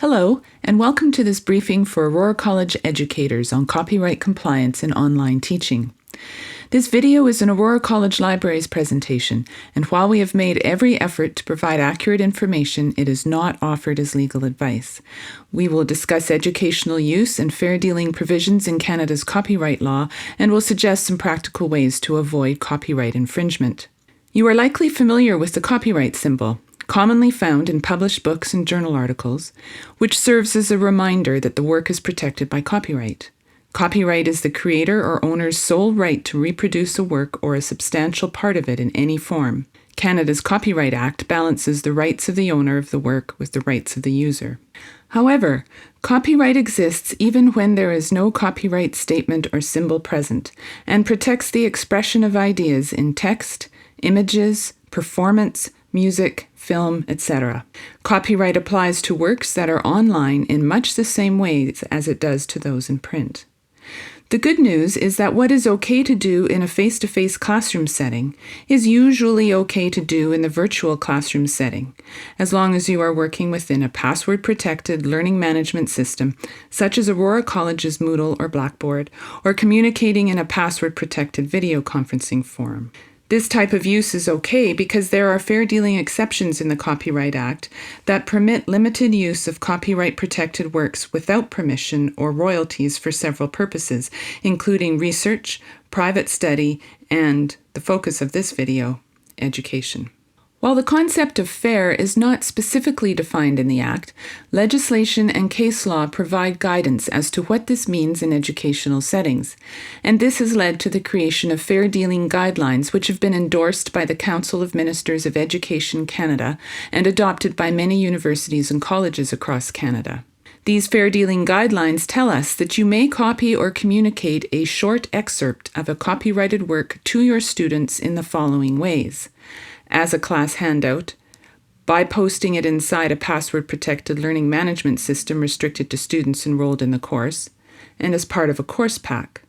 Hello, and welcome to this briefing for Aurora College educators on copyright compliance in online teaching. This video is an Aurora College Libraries presentation, and while we have made every effort to provide accurate information, it is not offered as legal advice. We will discuss educational use and fair dealing provisions in Canada's copyright law, and will suggest some practical ways to avoid copyright infringement. You are likely familiar with the copyright symbol, commonly found in published books and journal articles, which serves as a reminder that the work is protected by copyright. Copyright is the creator or owner's sole right to reproduce a work or a substantial part of it in any form. Canada's Copyright Act balances the rights of the owner of the work with the rights of the user. However, copyright exists even when there is no copyright statement or symbol present, and protects the expression of ideas in text, images, performance, music, film, etc. Copyright applies to works that are online in much the same ways as it does to those in print. The good news is that what is okay to do in a face-to-face classroom setting is usually okay to do in the virtual classroom setting, as long as you are working within a password-protected learning management system, such as Aurora College's Moodle or Blackboard, or communicating in a password-protected video conferencing forum. This type of use is okay because there are fair dealing exceptions in the Copyright Act that permit limited use of copyright-protected works without permission or royalties for several purposes, including research, private study, and, the focus of this video, education. While the concept of fair is not specifically defined in the Act, legislation and case law provide guidance as to what this means in educational settings, and this has led to the creation of fair dealing guidelines which have been endorsed by the Council of Ministers of Education Canada and adopted by many universities and colleges across Canada. These fair dealing guidelines tell us that you may copy or communicate a short excerpt of a copyrighted work to your students in the following ways: as a class handout, by posting it inside a password-protected learning management system restricted to students enrolled in the course, and as part of a course pack.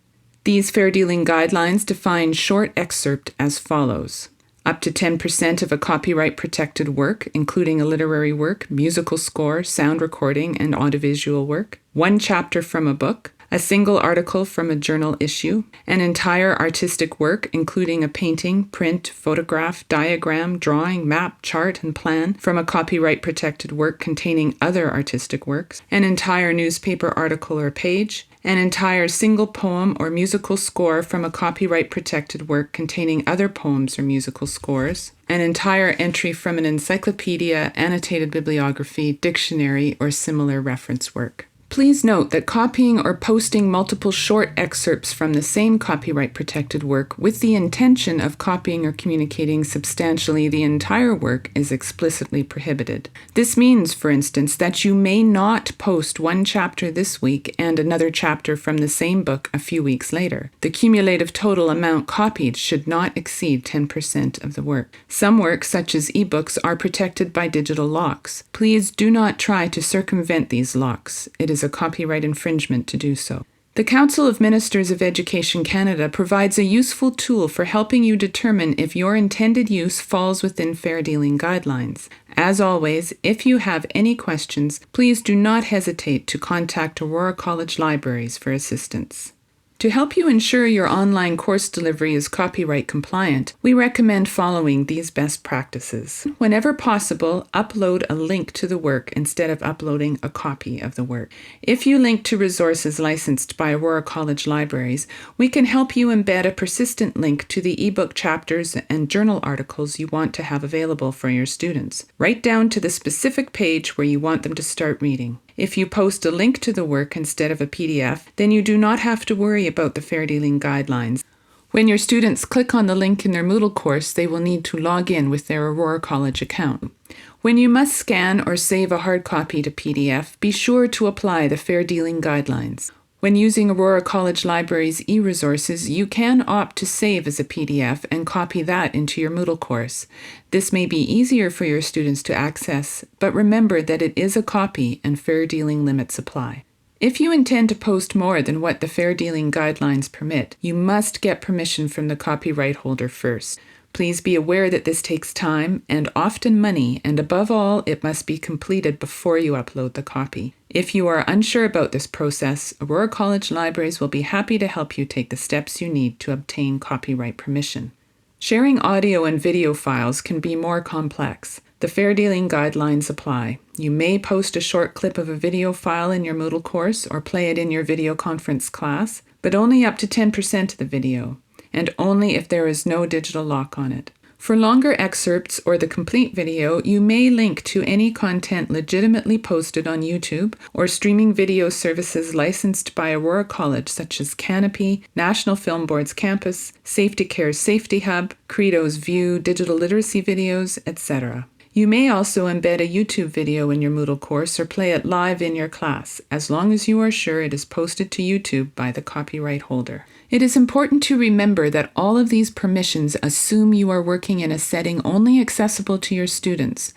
These fair dealing guidelines define short excerpt as follows: up to 10% of a copyright-protected work, including a literary work, musical score, sound recording, and audiovisual work, one chapter from a book, a single article from a journal issue, an entire artistic work including a painting, print, photograph, diagram, drawing, map, chart, and plan from a copyright-protected work containing other artistic works, an entire newspaper article or page, an entire single poem or musical score from a copyright-protected work containing other poems or musical scores, an entire entry from an encyclopedia, annotated bibliography, dictionary, or similar reference work. Please note that copying or posting multiple short excerpts from the same copyright-protected work with the intention of copying or communicating substantially the entire work is explicitly prohibited. This means, for instance, that you may not post one chapter this week and another chapter from the same book a few weeks later. The cumulative total amount copied should not exceed 10% of the work. Some works, such as ebooks, are protected by digital locks. Please do not try to circumvent these locks. It is a copyright infringement to do so. The Council of Ministers of Education Canada provides a useful tool for helping you determine if your intended use falls within fair dealing guidelines. As always, if you have any questions, please do not hesitate to contact Aurora College Libraries for assistance. To help you ensure your online course delivery is copyright compliant, we recommend following these best practices. Whenever possible, upload a link to the work instead of uploading a copy of the work. If you link to resources licensed by Aurora College Libraries, we can help you embed a persistent link to the ebook chapters and journal articles you want to have available for your students, right down to the specific page where you want them to start reading. If you post a link to the work instead of a PDF, then you do not have to worry about the fair dealing guidelines. When your students click on the link in their Moodle course, they will need to log in with their Aurora College account. When you must scan or save a hard copy to PDF, be sure to apply the fair dealing guidelines. When using Aurora College Libraries e-resources, you can opt to save as a PDF and copy that into your Moodle course. This may be easier for your students to access, but remember that it is a copy and fair dealing limits apply. If you intend to post more than what the fair dealing guidelines permit, you must get permission from the copyright holder first. Please be aware that this takes time and often money, and above all, it must be completed before you upload the copy. If you are unsure about this process, Aurora College Libraries will be happy to help you take the steps you need to obtain copyright permission. Sharing audio and video files can be more complex. The fair dealing guidelines apply. You may post a short clip of a video file in your Moodle course or play it in your video conference class, but only up to 10% of the video, and only if there is no digital lock on it. For longer excerpts or the complete video, you may link to any content legitimately posted on YouTube or streaming video services licensed by Aurora College such as Canopy, National Film Board's Campus, Safety Care's Safety Hub, Credo's View, digital literacy videos, etc. You may also embed a YouTube video in your Moodle course or play it live in your class, as long as you are sure it is posted to YouTube by the copyright holder. It is important to remember that all of these permissions assume you are working in a setting only accessible to your students.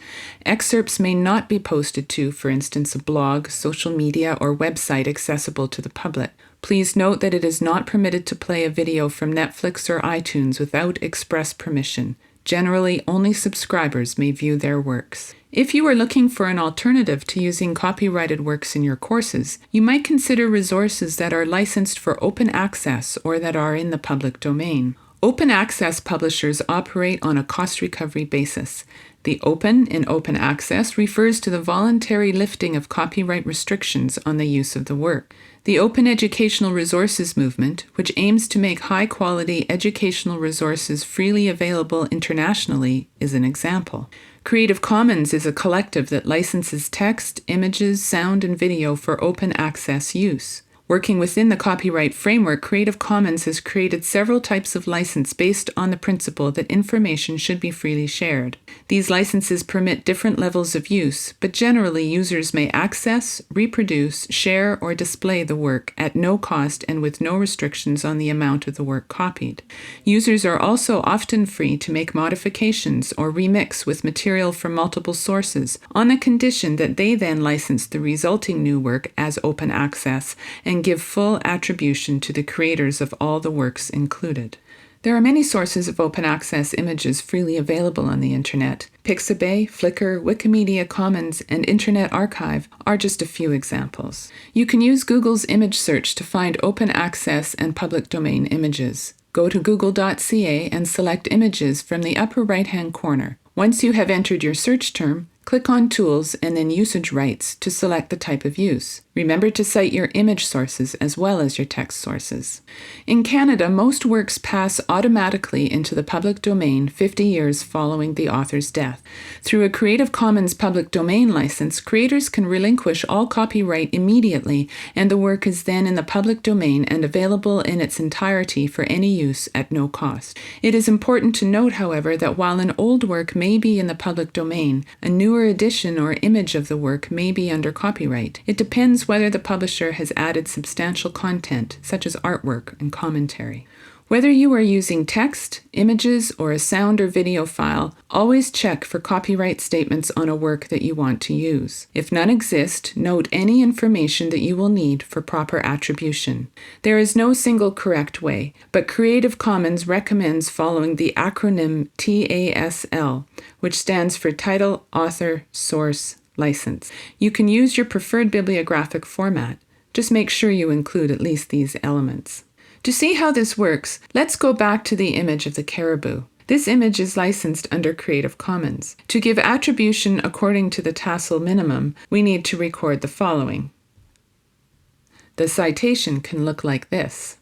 Excerpts may not be posted to, for instance, a blog, social media, or website accessible to the public. Please note that it is not permitted to play a video from Netflix or iTunes without express permission. Generally, only subscribers may view their works. If you are looking for an alternative to using copyrighted works in your courses, you might consider resources that are licensed for open access or that are in the public domain. Open access publishers operate on a cost recovery basis. The open in open access refers to the voluntary lifting of copyright restrictions on the use of the work. The Open Educational Resources movement, which aims to make high-quality educational resources freely available internationally, is an example. Creative Commons is a collective that licenses text, images, sound, and video for open access use. Working within the copyright framework, Creative Commons has created several types of license based on the principle that information should be freely shared. These licenses permit different levels of use, but generally users may access, reproduce, share, or display the work at no cost and with no restrictions on the amount of the work copied. Users are also often free to make modifications or remix with material from multiple sources on the condition that they then license the resulting new work as open access and give full attribution to the creators of all the works included. There are many sources of open access images freely available on the internet. Pixabay, Flickr, Wikimedia Commons, and Internet Archive are just a few examples. You can use Google's image search to find open access and public domain images. Go to google.ca and select Images from the upper right-hand corner. Once you have entered your search term, click on Tools and then Usage Rights to select the type of use. Remember to cite your image sources as well as your text sources. In Canada, most works pass automatically into the public domain 50 years following the author's death. Through a Creative Commons public domain license, creators can relinquish all copyright immediately, and the work is then in the public domain and available in its entirety for any use at no cost. It is important to note, however, that while an old work may be in the public domain, a newer edition or image of the work may be under copyright. It depends whether the publisher has added substantial content, such as artwork and commentary. Whether you are using text, images, or a sound or video file, always check for copyright statements on a work that you want to use. If none exist, note any information that you will need for proper attribution. There is no single correct way, but Creative Commons recommends following the acronym TASL, which stands for Title, Author, Source, License. You can use your preferred bibliographic format. Just make sure you include at least these elements. To see how this works, let's go back to the image of the caribou. This image is licensed under Creative Commons. To give attribution according to the TASL minimum, we need to record the following. The citation can look like this.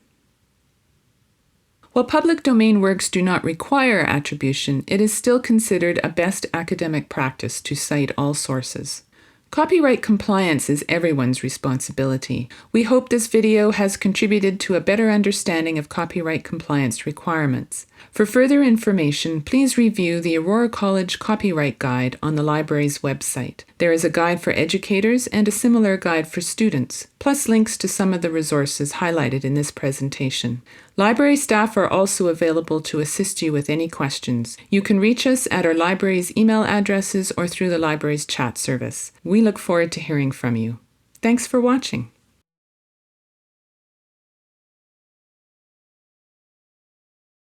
While public domain works do not require attribution, it is still considered a best academic practice to cite all sources. Copyright compliance is everyone's responsibility. We hope this video has contributed to a better understanding of copyright compliance requirements. For further information, please review the Aurora College Copyright Guide on the library's website. There is a guide for educators and a similar guide for students, plus links to some of the resources highlighted in this presentation. Library staff are also available to assist you with any questions. You can reach us at our library's email addresses or through the library's chat service. We look forward to hearing from you. Thanks for watching.